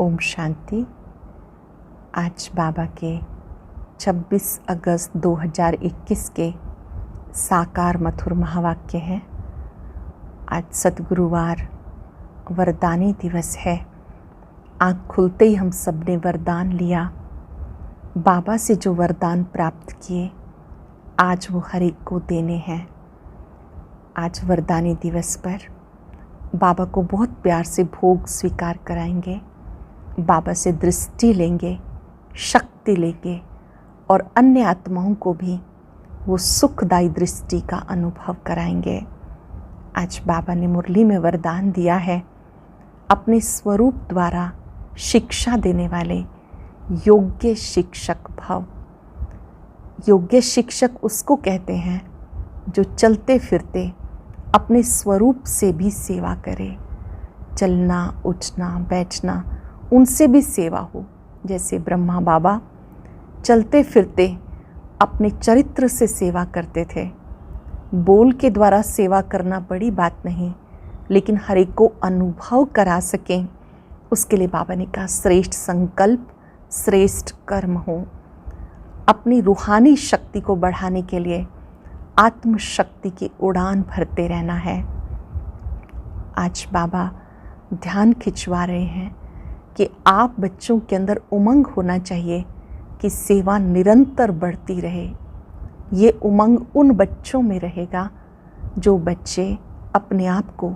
ओम शांति। आज बाबा के 26 अगस्त 2021 के साकार मधुर महावाक्य है। आज सद्गुरुवार वरदानी दिवस है। आँख खुलते ही हम सब ने वरदान लिया। बाबा से जो वरदान प्राप्त किए आज वो हर एक को देने हैं। आज वरदानी दिवस पर बाबा को बहुत प्यार से भोग स्वीकार कराएंगे, बाबा से दृष्टि लेंगे, शक्ति लेंगे और अन्य आत्माओं को भी वो सुखदायी दृष्टि का अनुभव कराएंगे। आज बाबा ने मुरली में वरदान दिया है, अपने स्वरूप द्वारा शिक्षा देने वाले योग्य शिक्षक भव। योग्य शिक्षक उसको कहते हैं जो चलते फिरते अपने स्वरूप से भी सेवा करे। चलना, उठना, बैठना उनसे भी सेवा हो। जैसे ब्रह्मा बाबा चलते फिरते अपने चरित्र से सेवा करते थे। बोल के द्वारा सेवा करना बड़ी बात नहीं, लेकिन हर एक को अनुभव करा सकें उसके लिए बाबा ने कहा श्रेष्ठ संकल्प, श्रेष्ठ कर्म हो। अपनी रूहानी शक्ति को बढ़ाने के लिए आत्म शक्ति की उड़ान भरते रहना है। आज बाबा ध्यान खिंचवा रहे हैं कि आप बच्चों के अंदर उमंग होना चाहिए कि सेवा निरंतर बढ़ती रहे। ये उमंग उन बच्चों में रहेगा जो बच्चे अपने आप को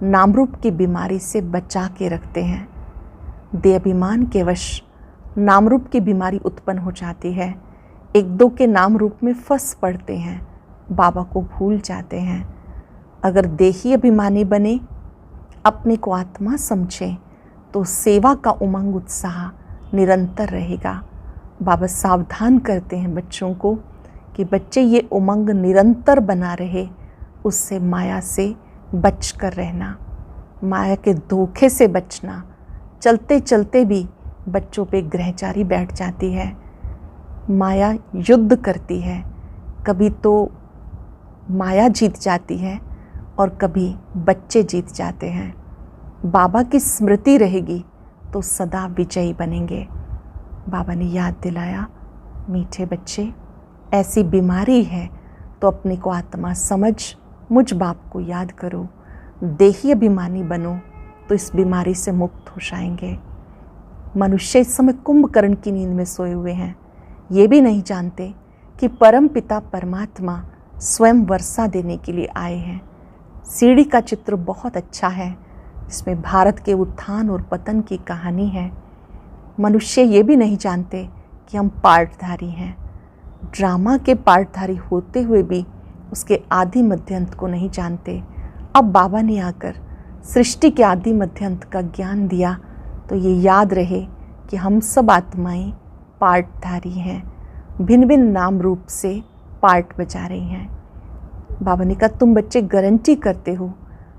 नामरूप की बीमारी से बचा के रखते हैं। देहाभिमान के वश नामरूप की बीमारी उत्पन्न हो जाती है। एक दो के नाम रूप में फंस पड़ते हैं, बाबा को भूल जाते हैं। अगर देही अभिमानी बने, अपने को आत्मा समझें, तो सेवा का उमंग उत्साह निरंतर रहेगा। बाबा सावधान करते हैं बच्चों को कि बच्चे ये उमंग निरंतर बना रहे, उससे माया से बच कर रहना, माया के धोखे से बचना। चलते चलते भी बच्चों पे ग्रहचारी बैठ जाती है। माया युद्ध करती है, कभी तो माया जीत जाती है और कभी बच्चे जीत जाते हैं। बाबा की स्मृति रहेगी तो सदा विजयी बनेंगे। बाबा ने याद दिलाया, मीठे बच्चे ऐसी बीमारी है तो अपने को आत्मा समझ मुझ बाप को याद करो। देही अभिमानी बनो तो इस बीमारी से मुक्त हो जाएंगे। मनुष्य इस समय कुंभकर्ण की नींद में सोए हुए हैं, ये भी नहीं जानते कि परम पिता परमात्मा स्वयं वर्षा देने के लिए आए हैं। सीढ़ी का चित्र बहुत अच्छा है, इसमें भारत के उत्थान और पतन की कहानी है। मनुष्य ये भी नहीं जानते कि हम पार्टधारी हैं। ड्रामा के पार्टधारी होते हुए भी उसके आदि मध्यंत को नहीं जानते। अब बाबा ने आकर सृष्टि के आदि मध्यंत का ज्ञान दिया तो ये याद रहे कि हम सब आत्माएं पार्टधारी हैं, भिन्न भिन्न नाम रूप से पार्ट बजा रही हैं। बाबा ने कहा तुम बच्चे गारंटी करते हो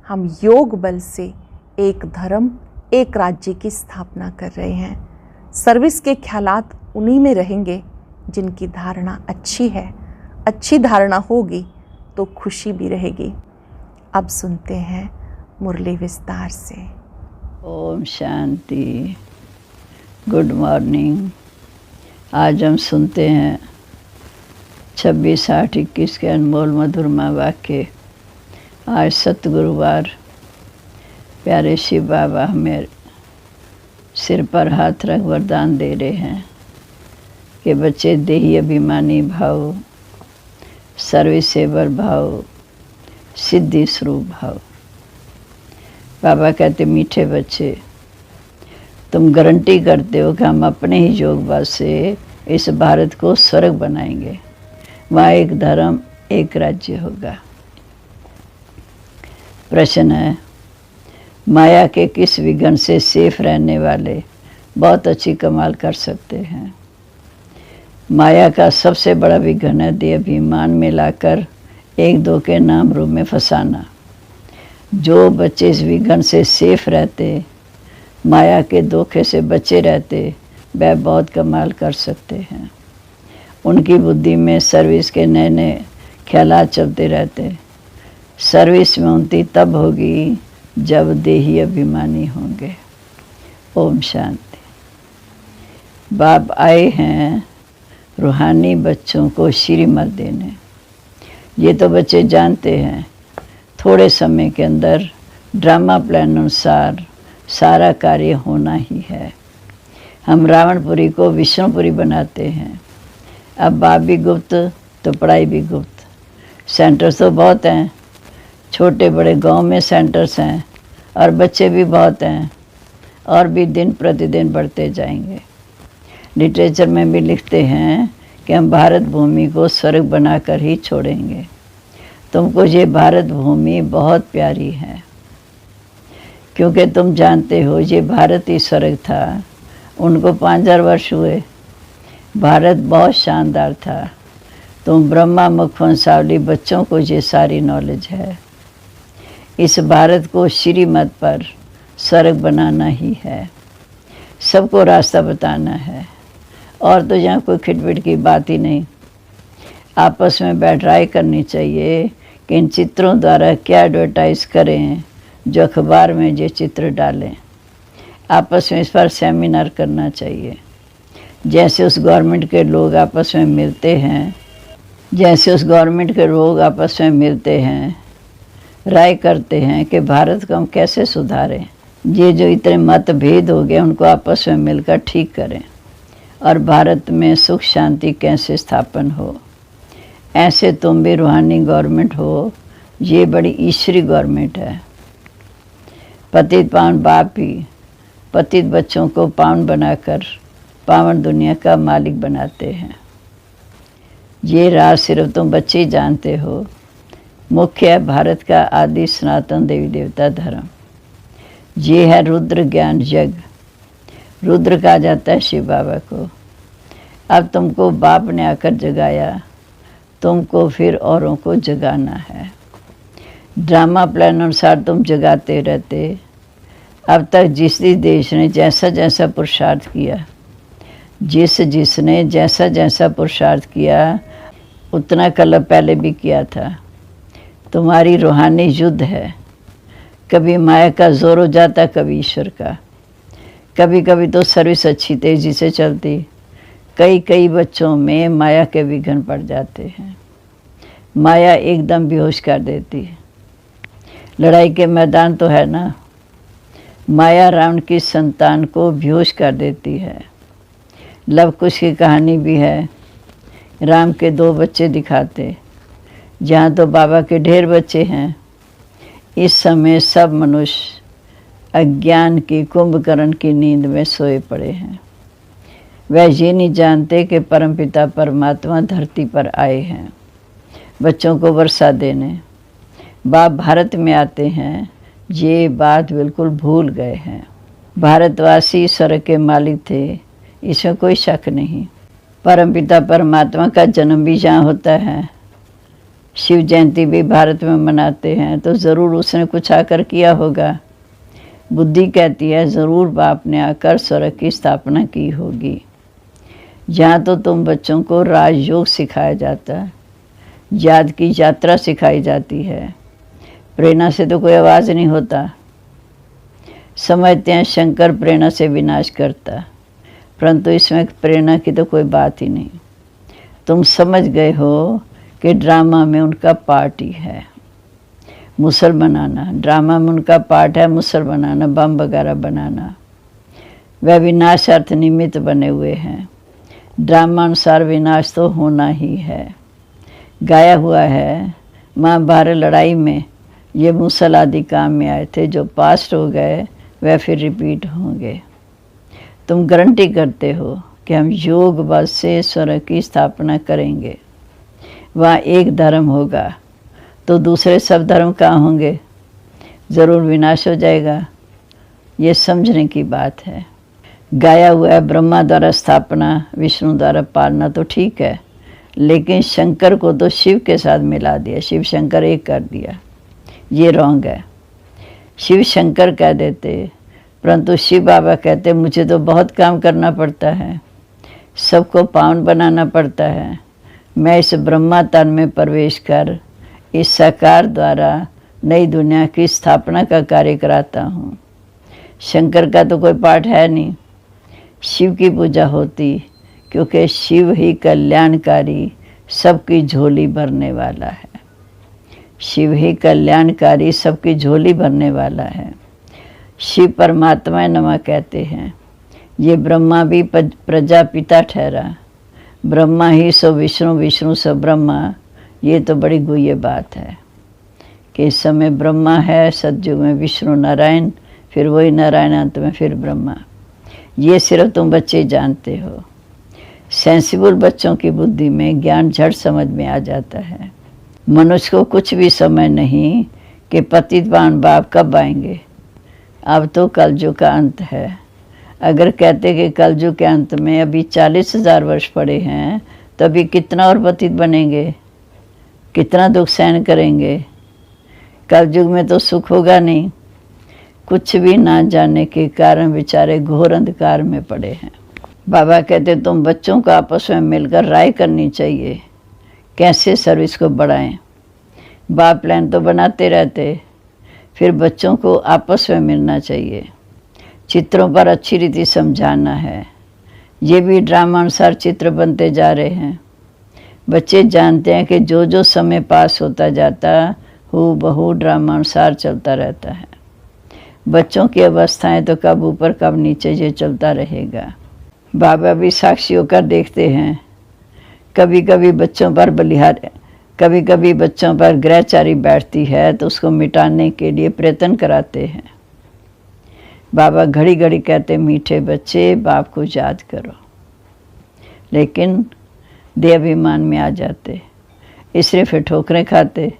हम योग बल से एक धर्म, एक राज्य की स्थापना कर रहे हैं। सर्विस के ख्यालात उन्हीं में रहेंगे जिनकी धारणा अच्छी है। अच्छी धारणा होगी तो खुशी भी रहेगी। अब सुनते हैं मुरली विस्तार से। ओम शांति। Good morning. आज हम सुनते हैं 26/8/21 के अनमोल मधुरमा वाक्य। आज सतगुरुवार। प्यारे शिव बाबा हमें सिर पर हाथ रख वरदान दे रहे हैं कि बच्चे देही अभिमानी भाव, सर्विसेवर भाव, सिद्धि स्वरूप भाव। बाबा कहते मीठे बच्चे तुम गारंटी करते हो कि हम अपने ही योग बल से इस भारत को स्वर्ग बनाएंगे, वहाँ एक धर्म, एक राज्य होगा। प्रश्न है, माया के किस विघन से सेफ रहने वाले बहुत अच्छी कमाल कर सकते हैं? माया का सबसे बड़ा विघन है देहाभिमान में लाकर एक दो के नाम रूप में फंसाना। जो बच्चे इस विघन से सेफ रहते, माया के धोखे से बचे रहते, वह बहुत कमाल कर सकते हैं। उनकी बुद्धि में सर्विस के नए नए ख्यालात चलते रहते। सर्विस में उन्नति तब होगी जब देही अभिमानी होंगे। ओम शांति। बाप आए हैं रूहानी बच्चों को श्रीमत देने। ये तो बच्चे जानते हैं थोड़े समय के अंदर ड्रामा प्लान अनुसार सारा कार्य होना ही है। हम रावणपुरी को विष्णुपुरी बनाते हैं। अब बाप भी गुप्त तो पढ़ाई भी गुप्त। सेंटर्स तो बहुत हैं, छोटे बड़े गांव में सेंटर्स हैं और बच्चे भी बहुत हैं और भी दिन प्रतिदिन बढ़ते जाएंगे। लिटरेचर में भी लिखते हैं कि हम भारत भूमि को स्वर्ग बनाकर ही छोड़ेंगे। तुमको ये भारत भूमि बहुत प्यारी है क्योंकि तुम जानते हो ये भारत ही स्वर्ग था। उनको 5000 वर्ष हुए। भारत बहुत शानदार था। तुम ब्रह्मा मुख वंशावली बच्चों को ये सारी नॉलेज है। इस भारत को श्रीमत पर स्वर्ग बनाना ही है। सबको रास्ता बताना है और तो यहाँ कोई खिटपिट की बात ही नहीं। आपस में बैठ राय करनी चाहिए कि इन चित्रों द्वारा क्या एडवर्टाइज करें, जो अखबार में ये चित्र डालें। आपस में इस पर सेमिनार करना चाहिए। जैसे उस गवर्नमेंट के लोग आपस में मिलते हैं, राय करते हैं कि भारत को हम कैसे सुधारें। ये जो इतने मतभेद हो गए उनको आपस में मिलकर ठीक करें और भारत में सुख शांति कैसे स्थापन हो। ऐसे तुम भी रूहानी गवर्नमेंट हो। ये बड़ी ईश्वरी गवर्नमेंट है। पतित पावन बाप ही पतित बच्चों को पावन बनाकर पावन दुनिया का मालिक बनाते हैं। ये राज सिर्फ तुम बच्चे ही जानते हो। मुख्य है भारत का आदि सनातन देवी देवता धर्म। ये है रुद्र ज्ञान यज्ञ। रुद्र कहा जाता है शिव बाबा को। अब तुमको बाप ने आकर जगाया, तुमको फिर औरों को जगाना है। ड्रामा प्लान अनुसार तुम जगाते रहते। अब तक जिस देश ने जैसा जैसा पुरुषार्थ किया, जिसने जैसा जैसा पुरुषार्थ किया उतना कल पहले भी किया था। तुम्हारी रूहानी युद्ध है। कभी माया का जोर हो जाता, कभी ईश्वर का। कभी कभी तो सर्विस अच्छी तेज़ी से चलती। कई बच्चों में माया के विघ्न पड़ जाते हैं। माया एकदम बेहोश कर देती है। लड़ाई के मैदान तो है ना। माया रावण की संतान को बेहोश कर देती है। लव कुश की कहानी भी है। राम के 2 बच्चे दिखाते, जहाँ तो बाबा के ढेर बच्चे हैं। इस समय सब मनुष्य अज्ञान की कुंभकर्ण की नींद में सोए पड़े हैं। वह ये नहीं जानते कि परमपिता परमात्मा धरती पर आए हैं बच्चों को वर्षा देने। बाप भारत में आते हैं, ये बात बिल्कुल भूल गए हैं। भारतवासी स्वर्ग के मालिक थे, इसमें कोई शक नहीं। परमपिता परमात्मा का जन्म भी यहाँ होता है। शिव जयंती भी भारत में मनाते हैं, तो ज़रूर उसने कुछ आकर किया होगा। बुद्धि कहती है ज़रूर बाप ने आकर स्वर्ग की स्थापना की होगी। यहाँ तो तुम बच्चों को राजयोग सिखाया जाता है, याद की यात्रा सिखाई जाती है। प्रेरणा से तो कोई आवाज़ नहीं होता। समझते हैं शंकर प्रेरणा से विनाश करता, परंतु इसमें प्रेरणा की तो कोई बात ही नहीं। तुम समझ गए हो कि ड्रामा में उनका पार्ट ही है मुसल बनाना। ड्रामा में उनका पार्ट है मुसल बनाना, बम वगैरह बनाना। वह विनाश अर्थ निमित्त बने हुए हैं। ड्रामा अनुसार विनाश तो होना ही है। गाया हुआ है महाभारत लड़ाई में ये मुसल आदि काम में आए थे। जो पास्ट हो गए वह फिर रिपीट होंगे। तुम गारंटी करते हो कि हम योग बल से स्वर्ग की स्थापना करेंगे। वहाँ एक धर्म होगा तो दूसरे सब धर्म कहाँ होंगे? ज़रूर विनाश हो जाएगा। ये समझने की बात है। गाया हुआ है ब्रह्मा द्वारा स्थापना, विष्णु द्वारा पालना, तो ठीक है, लेकिन शंकर को तो शिव के साथ मिला दिया। शिव शंकर एक कर दिया, ये रॉन्ग है। शिव शंकर कह देते, परंतु शिव बाबा कहते मुझे तो बहुत काम करना पड़ता है, सबको पावन बनाना पड़ता है। मैं इस ब्रह्मा तन में प्रवेश कर इस साकार द्वारा नई दुनिया की स्थापना का कार्य कराता हूँ। शंकर का तो कोई पाठ है नहीं, शिव की पूजा होती, क्योंकि शिव ही कल्याणकारी सबकी झोली भरने वाला है। शिव ही कल्याणकारी सबकी झोली भरने वाला है। शिव परमात्मा नमः कहते हैं। ये ब्रह्मा भी प्रजापिता ठहरा, ब्रह्मा ही सो विष्णु, विष्णु सो ब्रह्मा। ये तो बड़ी गुह्य बात है कि इस समय ब्रह्मा है, सतयुग में विष्णु नारायण, फिर वही नारायण, अंत में फिर ब्रह्मा। ये सिर्फ तुम बच्चे जानते हो। सेंसिबल बच्चों की बुद्धि में ज्ञान झट समझ में आ जाता है। मनुष्य को कुछ भी समय नहीं कि पतितपावन बाप कब आएंगे। अब तो कलयुग का अंत है। अगर कहते कि कलयुग के अंत में अभी 40,000 वर्ष पड़े हैं, तो अभी कितना और पतित बनेंगे, कितना दुख सहन करेंगे। कलयुग में तो सुख होगा नहीं। कुछ भी ना जानने के कारण बेचारे घोर अंधकार में पड़े हैं। बाबा कहते तुम बच्चों को आपस में मिलकर राय करनी चाहिए, कैसे सर्विस को बढ़ाएं। बाप प्लान तो बनाते रहते, फिर बच्चों को आपस में मिलना चाहिए। चित्रों पर अच्छी रीति समझाना है। ये भी ड्रामा अनुसार चित्र बनते जा रहे हैं। बच्चे जानते हैं कि जो जो समय पास होता जाता हूँ बहु ड्रामा अनुसार चलता रहता है। बच्चों की अवस्थाएं तो कब ऊपर कब नीचे ये चलता रहेगा। बाबा भी साक्षी होकर देखते हैं। कभी कभी बच्चों पर बलिहार, कभी कभी बच्चों पर ग्रहचारी बैठती है तो उसको मिटाने के लिए प्रयत्न कराते हैं। बाबा घड़ी घड़ी कहते मीठे बच्चे बाप को याद करो, लेकिन देहाभिमान में आ जाते, इसलिए फिर ठोकरें खाते।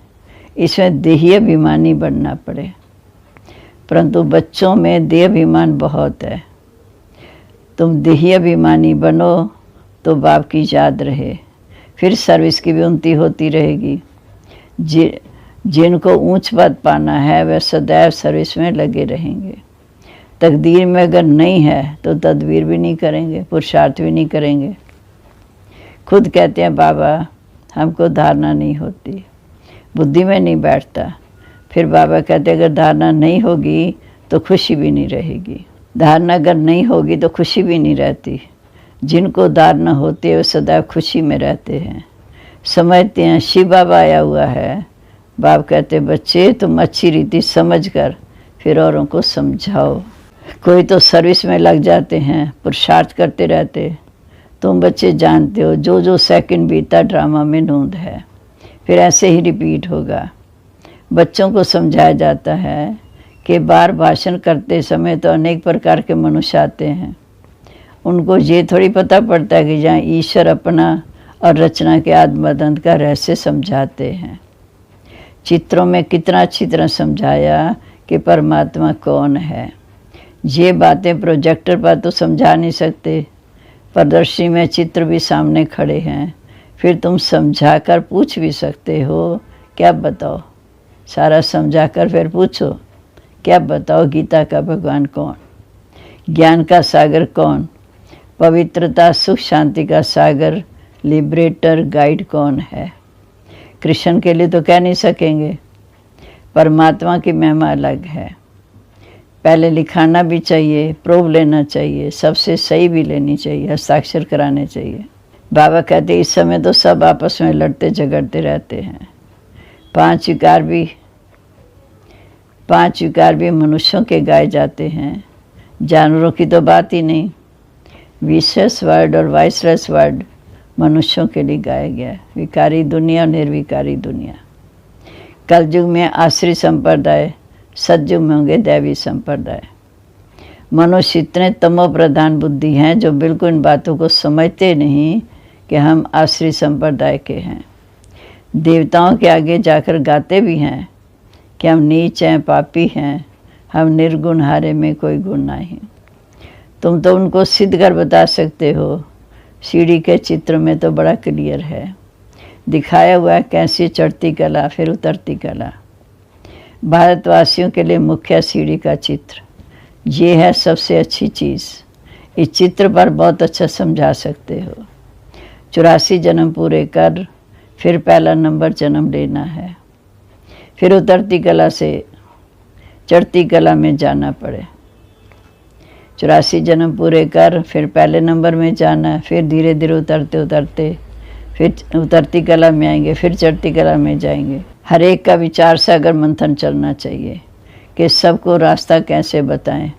इसमें देही अभिमानी बनना पड़े, परंतु बच्चों में देहाभिमान बहुत है। तुम देही अभिमानी बनो तो बाप की याद रहे, फिर सर्विस की भी उन्नति होती रहेगी। जिनको ऊंच पद पाना है वह सदैव सर्विस में लगे रहेंगे। तकदीर में अगर नहीं है तो तदबीर भी नहीं करेंगे, पुरुषार्थ भी नहीं करेंगे। खुद कहते हैं बाबा हमको धारणा नहीं होती, बुद्धि में नहीं बैठता। फिर बाबा कहते अगर धारणा नहीं होगी तो खुशी भी नहीं रहेगी। धारणा अगर नहीं होगी तो खुशी भी नहीं रहती। जिनको धारणा होती है वे सदैव खुशी में रहते हैं। समझते हैं शिव बाबा आया हुआ है। बाप कहते बच्चे तुम अच्छी रीति समझ कर फिर औरों को समझाओ। कोई तो सर्विस में लग जाते हैं, पुरुषार्थ करते रहते। तुम बच्चे जानते हो जो जो सेकंड बीता ड्रामा में नूंद है, फिर ऐसे ही रिपीट होगा। बच्चों को समझाया जाता है कि बार भाषण करते समय तो अनेक प्रकार के मनुष्य आते हैं। उनको ये थोड़ी पता पड़ता है कि जहाँ ईश्वर अपना और रचना के आत्मदंत का रहस्य समझाते हैं। चित्रों में कितना अच्छी तरह समझाया कि परमात्मा कौन है। ये बातें प्रोजेक्टर पर तो समझा नहीं सकते, प्रदर्शनी में चित्र भी सामने खड़े हैं, फिर तुम समझा कर पूछ भी सकते हो क्या बताओ। सारा समझा कर फिर पूछो क्या बताओ गीता का भगवान कौन, ज्ञान का सागर कौन, पवित्रता सुख शांति का सागर लिबरेटर गाइड कौन है। कृष्ण के लिए तो कह नहीं सकेंगे, परमात्मा की महिमा अलग है। पहले लिखाना भी चाहिए, प्रूफ लेना चाहिए, सबसे सही भी लेनी चाहिए, हस्ताक्षर कराने चाहिए। बाबा कहते इस समय तो सब आपस में लड़ते झगड़ते रहते हैं। पांच विकार भी मनुष्यों के गाए जाते हैं, जानवरों की तो बात ही नहीं। विशेष वर्ड और वाइसलेस वर्ड मनुष्यों के लिए गाया गया। विकारी दुनिया और निर्विकारी दुनिया। कलयुग में आश्रित संप्रदाय, सतयुग में होंगे दैवी संप्रदाय। मनुष्य इतने तमो प्रधान बुद्धि हैं जो बिल्कुल इन बातों को समझते नहीं कि हम आश्रित संप्रदाय के हैं। देवताओं के आगे जाकर गाते भी हैं कि हम नीच हैं, पापी हैं, हम निर्गुण, हारे में कोई गुण नहीं। तुम तो उनको सिद्ध कर बता सकते हो। सीढ़ी के चित्र में तो बड़ा क्लियर है, दिखाया हुआ है कैसी चढ़ती कला फिर उतरती कला। भारतवासियों के लिए मुख्य सीढ़ी का चित्र ये है सबसे अच्छी चीज़। इस चित्र पर बहुत अच्छा समझा सकते हो। 84 जन्म पूरे कर फिर पहला नंबर जन्म लेना है, फिर उतरती कला से चढ़ती कला में जाना पड़े। 84 जन्म पूरे कर, फिर पहले नंबर में जाना, फिर धीरे धीरे उतरते उतरते फिर उतरती कला में आएंगे, फिर चढ़ती कला में जाएंगे। हर एक का विचार सागर मंथन चलना चाहिए कि सबको रास्ता कैसे बताएं।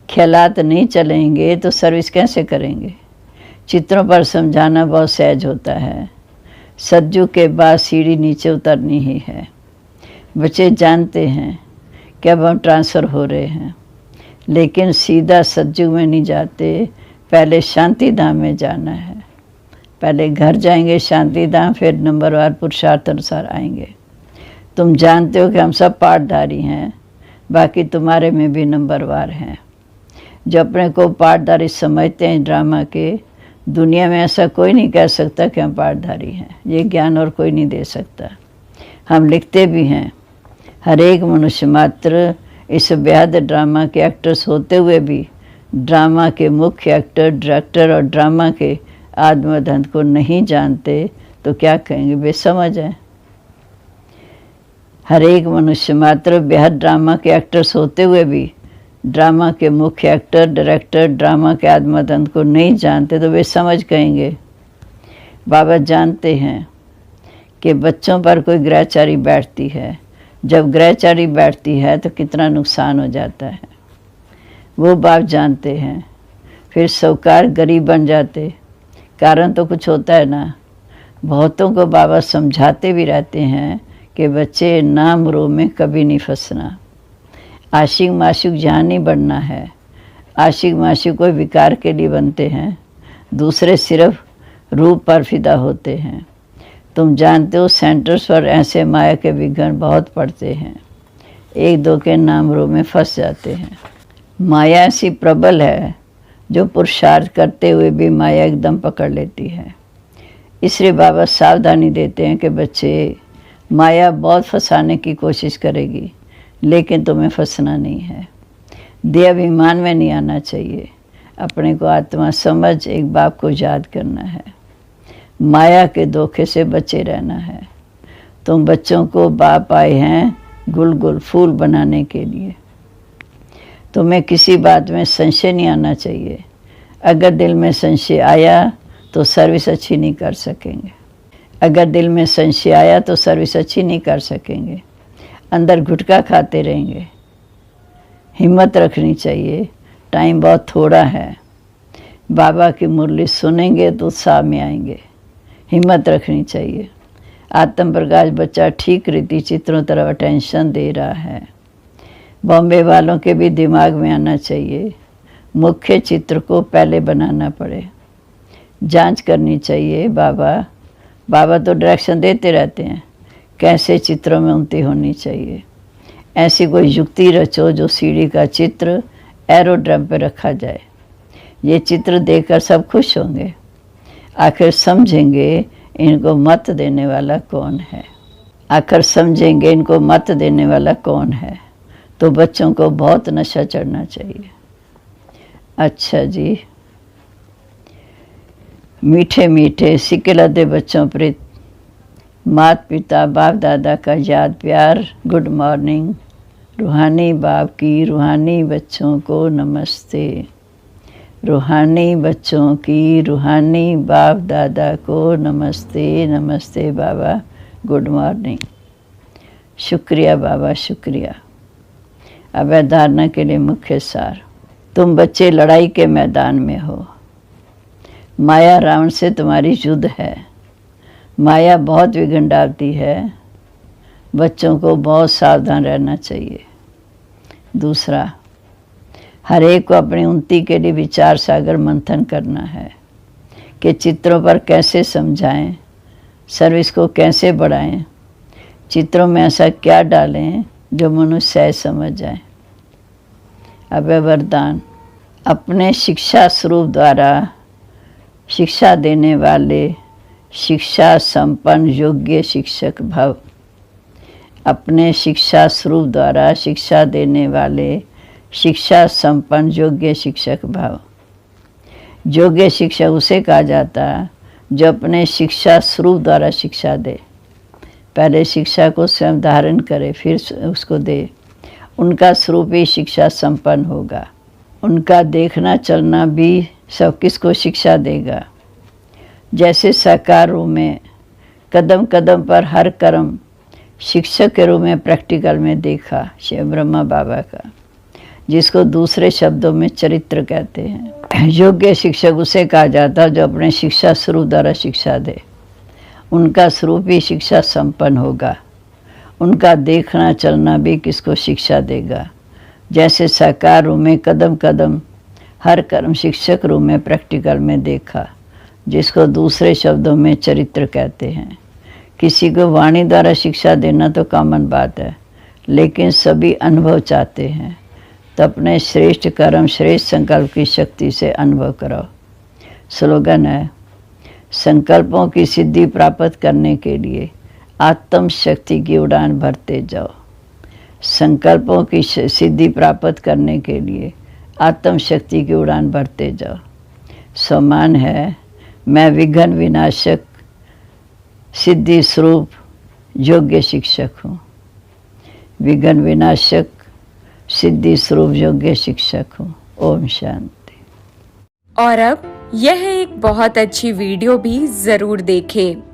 ख्यालात नहीं चलेंगे तो सर्विस कैसे करेंगे। चित्रों पर समझाना बहुत सहज होता है। सज्जू के बाद सीढ़ी नीचे उतरनी ही है। बच्चे जानते हैं कि अब हम ट्रांसफ़र हो रहे हैं, लेकिन सीधा सज्जू में नहीं जाते, पहले शांति धाम में जाना है। पहले घर जाएंगे शांति धाम, फिर नंबरवार पुरुषार्थ अनुसार आएंगे। तुम जानते हो कि हम सब पाठधारी हैं, बाकी तुम्हारे में भी नंबरवार हैं। जो अपने को पाठधारी समझते हैं ड्रामा के, दुनिया में ऐसा कोई नहीं कह सकता कि हम पाठधारी हैं। ये ज्ञान और कोई नहीं दे सकता। हम लिखते भी हैं। हर एक मनुष्य मात्र इस बेहद ड्रामा के एक्टर्स होते हुए भी ड्रामा के मुख्य एक्टर, डायरेक्टर और ड्रामा के आत्मधन को नहीं जानते तो क्या कहेंगे, बेसमझ है। हर एक मनुष्य मात्र बेहद ड्रामा के एक्टर्स होते हुए भी ड्रामा के मुख्य एक्टर, डायरेक्टर, ड्रामा के आत्मधन को नहीं जानते तो बेसमझ कहेंगे। बाबा जानते हैं कि बच्चों पर कोई ग्रहचारी बैठती है। जब ग्रहचारी बैठती है तो कितना नुकसान हो जाता है, वो बाप जानते हैं। फिर साहूकार गरीब बन जाते, कारण तो कुछ होता है ना। बहुतों को बाबा समझाते भी रहते हैं कि बच्चे नाम रो में कभी नहीं फंसना। आशिक माशिक जहाँ नहीं बनना है। आशिक माशिक कोई विकार के लिए बनते हैं, दूसरे सिर्फ रूप पर फिदा होते हैं। तुम जानते हो सेंटर्स पर ऐसे माया के विघ्न बहुत पड़ते हैं, एक दो के नाम रो में फंस जाते हैं। माया ऐसी प्रबल है जो पुरुषार्थ करते हुए भी माया एकदम पकड़ लेती है। इसलिए बाबा सावधानी देते हैं कि बच्चे, माया बहुत फंसाने की कोशिश करेगी, लेकिन तुम्हें फंसना नहीं है। देहाभिमान में नहीं आना चाहिए। अपने को आत्मा समझ एक बाप को याद करना है। माया के धोखे से बचे रहना है। तुम बच्चों को बाप आए हैं गुल गुल फूल बनाने के लिए। तुम्हें किसी बात में संशय नहीं आना चाहिए। अगर दिल में संशय आया तो सर्विस अच्छी नहीं कर सकेंगे। अगर दिल में संशय आया तो सर्विस अच्छी नहीं कर सकेंगे। अंदर गुटखा खाते रहेंगे। हिम्मत रखनी चाहिए, टाइम बहुत थोड़ा है। बाबा की मुरली सुनेंगे तो उत्साह में आएंगे। हिम्मत रखनी चाहिए। आत्म प्रकाश बच्चा ठीक रीति चित्रों तरफ अटेंशन दे रहा है। बॉम्बे वालों के भी दिमाग में आना चाहिए, मुख्य चित्र को पहले बनाना पड़े। जांच करनी चाहिए। बाबा तो डायरेक्शन देते रहते हैं कैसे चित्रों में उन्नति होनी चाहिए। ऐसी कोई युक्ति रचो जो सीढ़ी का चित्र एरोड्रम पर रखा जाए। ये चित्र देखकर सब खुश होंगे। आखिर समझेंगे इनको मत देने वाला कौन है। आखिर समझेंगे इनको मत देने वाला कौन है। तो बच्चों को बहुत नशा चढ़ना चाहिए। अच्छा जी, मीठे मीठे सिक्के लदे बच्चों पर माता पिता बाप दादा का याद प्यार। Good morning. रूहानी बाप की रूहानी बच्चों को नमस्ते। रूहानी बच्चों की रूहानी बाप दादा को नमस्ते। नमस्ते बाबा, गुड मॉर्निंग। शुक्रिया बाबा, शुक्रिया। अब धारणा के लिए मुख्य सार। तुम बच्चे लड़ाई के मैदान में हो। माया रावण से तुम्हारी युद्ध है। माया बहुत विघ्न डालती है। बच्चों को बहुत सावधान रहना चाहिए। दूसरा, हर एक को अपनी उन्नति के लिए विचार सागर मंथन करना है कि चित्रों पर कैसे समझाएं, सर्विस को कैसे बढ़ाएं, चित्रों में ऐसा क्या डालें जो मनुष्य सहज समझ जाए। अब वरदान। अपने शिक्षा स्वरूप द्वारा शिक्षा देने वाले शिक्षा संपन्न योग्य शिक्षक भव। अपने शिक्षा स्वरूप द्वारा शिक्षा देने वाले शिक्षा संपन्न योग्य शिक्षक भव। योग्य शिक्षक उसे कहा जाता है जो अपने शिक्षा स्वरूप द्वारा शिक्षा दे। पहले शिक्षा को स्वयं धारण करे, फिर उसको दे। उनका स्वरूप ही शिक्षा संपन्न होगा। उनका देखना चलना भी सब किसको शिक्षा देगा। जैसे साकार रूप में कदम कदम पर हर कर्म शिक्षक के रूप में प्रैक्टिकल में देखा शिव ब्रह्मा बाबा का, जिसको दूसरे शब्दों में चरित्र कहते हैं। योग्य शिक्षक उसे कहा जाता है जो अपने शिक्षा स्वरूप द्वारा शिक्षा दे। उनका स्वरूप ही शिक्षा संपन्न होगा। उनका देखना चलना भी किसको शिक्षा देगा। जैसे साकार रूप में कदम कदम हर कर्म शिक्षक रूप में प्रैक्टिकल में देखा, जिसको दूसरे शब्दों में चरित्र कहते हैं। किसी को वाणी द्वारा शिक्षा देना तो कॉमन बात है, लेकिन सभी अनुभव चाहते हैं, तो अपने श्रेष्ठ कर्म श्रेष्ठ संकल्प की शक्ति से अनुभव करो। स्लोगन है, संकल्पों की सिद्धि प्राप्त करने के लिए आत्म शक्ति की उड़ान भरते जाओ। संकल्पों की सिद्धि प्राप्त करने के लिए आत्म शक्ति की उड़ान भरते जाओ। सम्मान है, मैं विघ्न विनाशक सिद्धि स्वरूप योग्य शिक्षक हूँ। विघ्न विनाशक सिद्धि स्वरूप योग्य शिक्षक हूँ। ओम शांति। और अब यह एक बहुत अच्छी वीडियो भी जरूर देखें।